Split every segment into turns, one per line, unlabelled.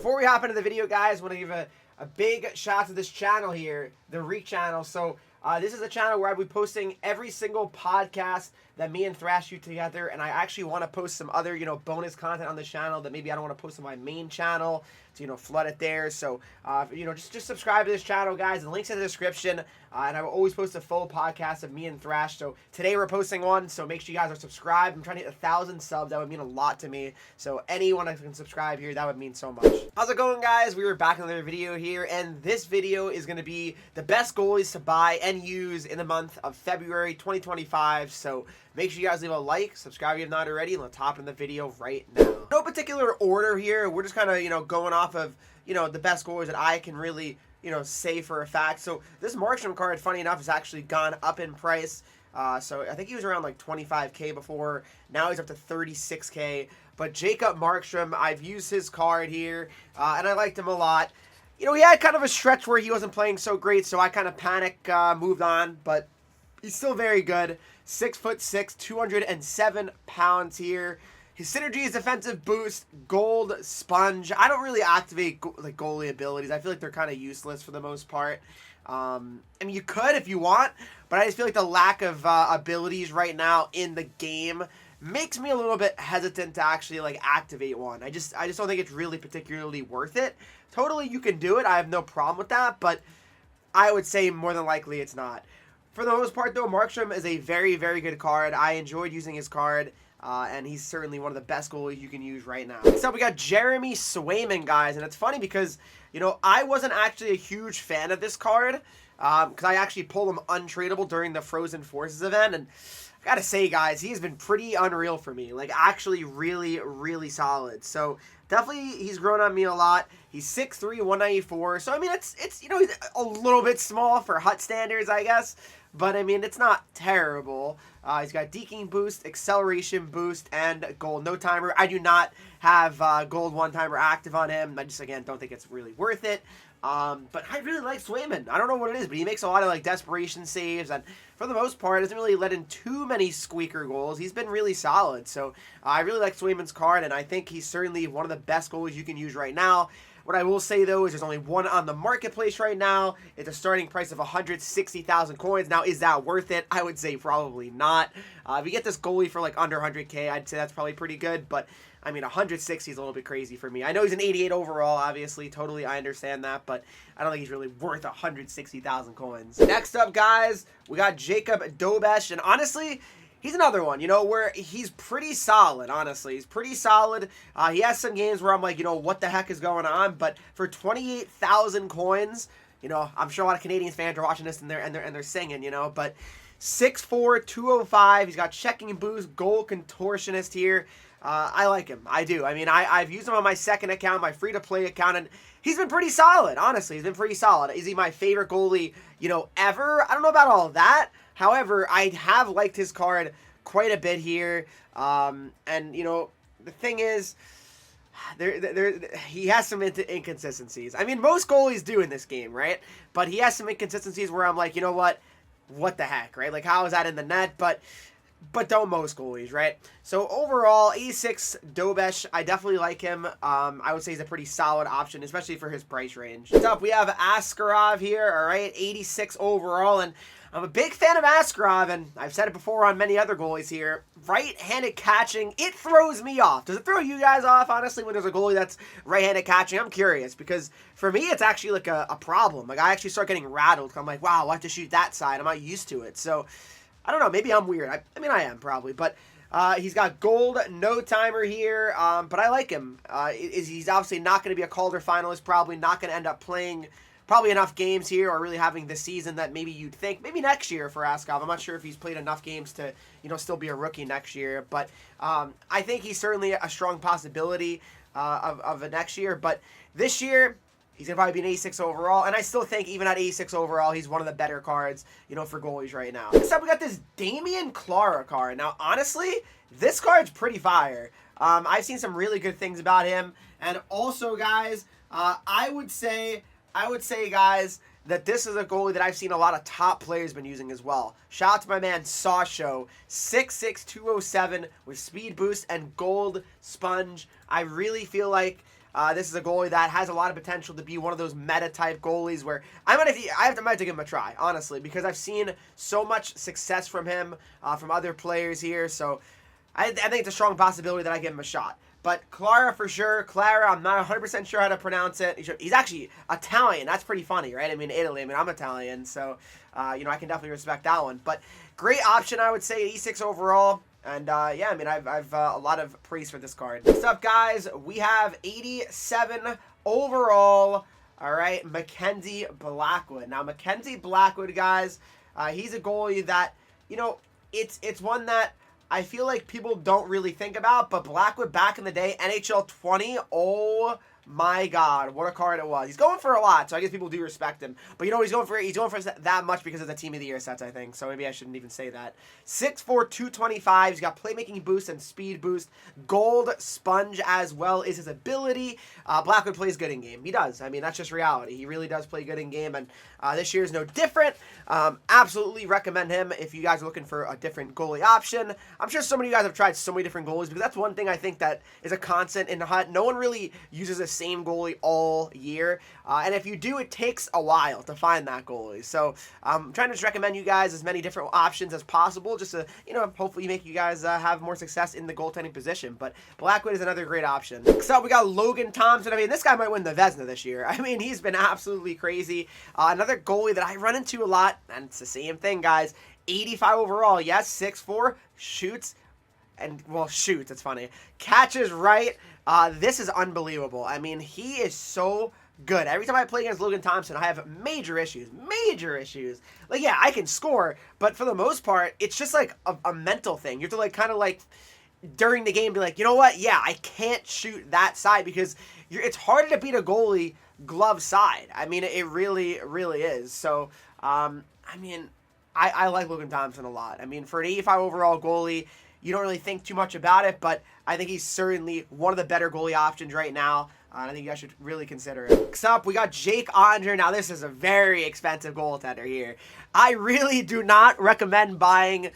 Before we hop into the video, guys, I want to give a big shout out to this channel here, the Henreek channel. So this is a channel where I'll be posting every single podcast that me and Thrash do together, and I actually want to post some other, bonus content on the channel that maybe I don't want to post on my main channel to, flood it there. So, just subscribe to this channel, guys. The link's in the description, and I will always post a full podcast of me and Thrash. So today we're posting one, so make sure you guys are subscribed. I'm trying to hit 1,000 subs. That would mean a lot to me. So anyone that can subscribe here, that would mean so much. How's it going, guys? We were back in another video here, and this video is going to be the best goalies to buy and use in the month of February 2025. So make sure you guys leave a like, subscribe if you have not already, and let's hop in the video right now. No particular order here. We're just kind of, going off of, the best goalies that I can really, say for a fact. So this Markstrom card, funny enough, has actually gone up in price. So I think he was around like 25K before. Now he's up to 36K. But Jakub Markstrom, I've used his card here, and I liked him a lot. He had kind of a stretch where he wasn't playing so great, so I kind of moved on. But he's still very good. 6'6", 207 pounds here. His synergy is defensive boost, gold, sponge. I don't really activate goalie abilities. I feel like they're kind of useless for the most part. I mean, you could if you want, but I just feel like the lack of abilities right now in the game makes me a little bit hesitant to actually activate one. I just don't think it's really particularly worth it. Totally, you can do it. I have no problem with that, but I would say more than likely it's not. For the most part, though, Markstrom is a very, very good card. I enjoyed using his card, and he's certainly one of the best goalies you can use right now. Next up, we got Jeremy Swayman, guys, and it's funny because, I wasn't actually a huge fan of this card because I actually pulled him untradeable during the Frozen Forces event, and I gotta say, guys, he's been pretty unreal for me. Actually really, really solid. So definitely he's grown on me a lot. He's 6'3", 194. So, I mean, it's he's a little bit small for Hut standards, I guess. But, I mean, it's not terrible. He's got deking boost, acceleration boost, and gold no timer. I do not have gold one timer active on him. I just, again, don't think it's really worth it. But I really like Swayman. I don't know what it is, but he makes a lot of desperation saves, and for the most part, doesn't really let in too many squeaker goals. He's been really solid, so I really like Swayman's card, and I think he's certainly one of the best goalies you can use right now. What I will say, though, is there's only one on the marketplace right now. It's a starting price of 160,000 coins. Now, is that worth it? I would say probably not. If you get this goalie for under 100K, I'd say that's probably pretty good, but I mean, 160 is a little bit crazy for me. I know he's an 88 overall, obviously. Totally, I understand that, but I don't think he's really worth 160,000 coins. Next up, guys, we got Jakub Dobes, and honestly, he's another one, where he's pretty solid, honestly. He's pretty solid. He has some games where I'm like, what the heck is going on? But for 28,000 coins, I'm sure a lot of Canadian fans are watching this and they're singing, but 6'4", 205. He's got checking boost, goal contortionist here. I like him. I do. I mean, I've used him on my second account, my free-to-play account, and he's been pretty solid, honestly. He's been pretty solid. Is he my favorite goalie, ever? I don't know about all of that. However, I have liked his card quite a bit here. And, the thing is, he has some inconsistencies. I mean, most goalies do in this game, right? But he has some inconsistencies where I'm like, what the heck, right? How is that in the net? But don't most goalies, right? So overall, 86 Dobes, I definitely like him. I would say he's a pretty solid option, especially for his price range. Next up, we have Askarov here, all right? 86 overall, and I'm a big fan of Askarov, and I've said it before on many other goalies here. Right-handed catching, it throws me off. Does it throw you guys off, honestly, when there's a goalie that's right-handed catching? I'm curious, because for me, it's actually a problem. I actually start getting rattled. I'm like, wow, I have to shoot that side. I'm not used to it. So I don't know, maybe I'm weird. I mean, I am probably, but he's got gold no timer here, but I like him. He's obviously not going to be a Calder finalist, probably not going to end up playing probably enough games here or really having the season that maybe you'd think. Maybe next year for Askarov. I'm not sure if he's played enough games to, still be a rookie next year, but I think he's certainly a strong possibility of a next year, but this year, he's going to probably be an 86 overall, and I still think even at 86 overall, he's one of the better cards, for goalies right now. Next up, we got this Clara card. Now, honestly, this card's pretty fire. I've seen some really good things about him, and also, guys, I would say, guys, that this is a goalie that I've seen a lot of top players been using as well. Shout out to my man Sasho, 6'6", 207 with speed boost and gold sponge. I really feel like This is a goalie that has a lot of potential to be one of those meta-type might have to give him a try, honestly, because I've seen so much success from him, from other players here, so I think it's a strong possibility that I give him a shot. But Clara for sure. Clara, I'm not 100% sure how to pronounce it. He's actually Italian. That's pretty funny, right? I mean, Italy. I mean, I'm Italian, so, I can definitely respect that one. But great option, I would say, 86 overall. And, yeah, I mean, I've a lot of praise for this card. Next up, guys, we have 87 overall. All right, Mackenzie Blackwood. Now, Mackenzie Blackwood, guys, he's a goalie that, it's one that I feel like people don't really think about, but Blackwood back in the day, NHL 20, oh my God, what a card it was. He's going for a lot, so I guess people do respect him. But he's going for that much because of the Team of the Year sets, I think. So maybe I shouldn't even say that. 6'4", 225. He's got playmaking boost and speed boost. Gold sponge as well is his ability. Blackwood plays good in game. He does. I mean, that's just reality. He really does play good in game, and this year is no different. Absolutely recommend him if you guys are looking for a different goalie option. I'm sure so many of you guys have tried so many different goalies, because that's one thing I think that is a constant in the hunt. No one really uses a same goalie all year, and if you do, it takes a while to find that goalie. So I'm trying to just recommend you guys as many different options as possible, just to hopefully make you guys have more success in the goaltending position. But Blackwood is another great option. Next up, we got Logan Thompson. I mean, this guy might win the Vezina this year. I mean, he's been absolutely crazy. Another goalie that I run into a lot, and it's the same thing, guys. 85 overall, yes, 6'4", shoots. It's funny. Catches right. This is unbelievable. I mean, he is so good. Every time I play against Logan Thompson, I have major issues. Major issues. Like, yeah, I can score, but for the most part, it's just like a mental thing. You have to kind of during the game be like, you know what? Yeah, I can't shoot that side, because it's harder to beat a goalie glove side. I mean, it really, really is. So, I mean, I like Logan Thompson a lot. I mean, for an 85 overall goalie, you don't really think too much about it, but I think he's certainly one of the better goalie options right now. I think you guys should really consider it. Next up, we got Jake Andre. Now, this is a very expensive goaltender here. I really do not recommend buying,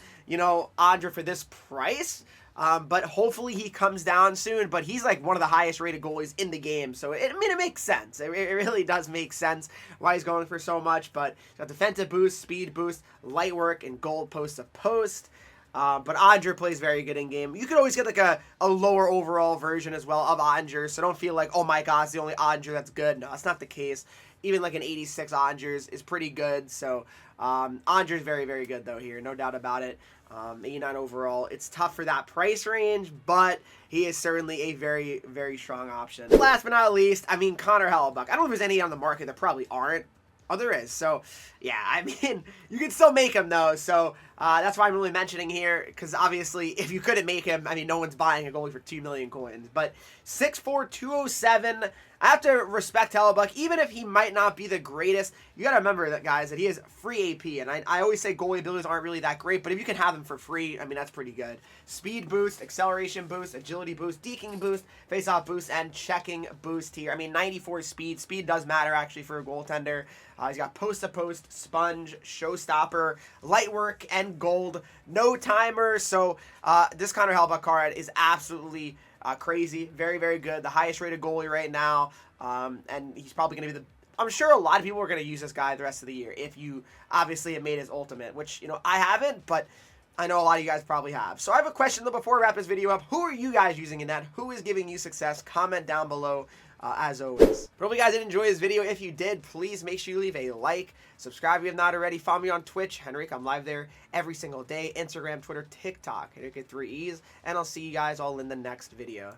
Andre for this price. But hopefully he comes down soon. But he's like one of the highest rated goalies in the game. So, it makes sense. It really does make sense why he's going for so much. But he's got defensive boost, speed boost, light work, and gold post to post. But Andre plays very good in game. You could always get a lower overall version as well of Andre. So don't feel like, oh my God, it's the only Andre that's good. No, that's not the case. Even like an 86 Andre is pretty good. So Andre is very, very good though here. No doubt about it. 89 overall. It's tough for that price range, but he is certainly a very, very strong option. Last but not least, I mean, Connor Hellebuyck. I don't know if there's any on the market that probably aren't. Oh, there is. So, yeah, I mean, you can still make him, though. So, that's why I'm really mentioning here, because obviously, if you couldn't make him, I mean, no one's buying a goalie for 2 million coins. But 6'4", 207, I have to respect Hellebuyck. Even if he might not be the greatest, you got to remember that, guys, that he is free AP. And I always say goalie abilities aren't really that great, but if you can have them for free, I mean, that's pretty good. Speed boost, acceleration boost, agility boost, deking boost, face-off boost, and checking boost here. I mean, 94 speed. Speed does matter, actually, for a goaltender. He's got post-to-post, sponge, showstopper, light work, and gold. No timer. So this Connor Hellebuyck card is absolutely crazy. Very, very good. The highest rated goalie right now. And he's probably going to be I'm sure a lot of people are going to use this guy the rest of the year if you obviously have made his ultimate, which, I haven't, but I know a lot of you guys probably have. So I have a question though before I wrap this video up. Who are you guys using in that? Who is giving you success? Comment down below. As always. But hope you guys did enjoy this video. If you did, please make sure you leave a like. Subscribe if you have not already. Follow me on Twitch, Henreek. I'm live there every single day. Instagram, Twitter, TikTok. Henreek with 3 E's. And I'll see you guys all in the next video.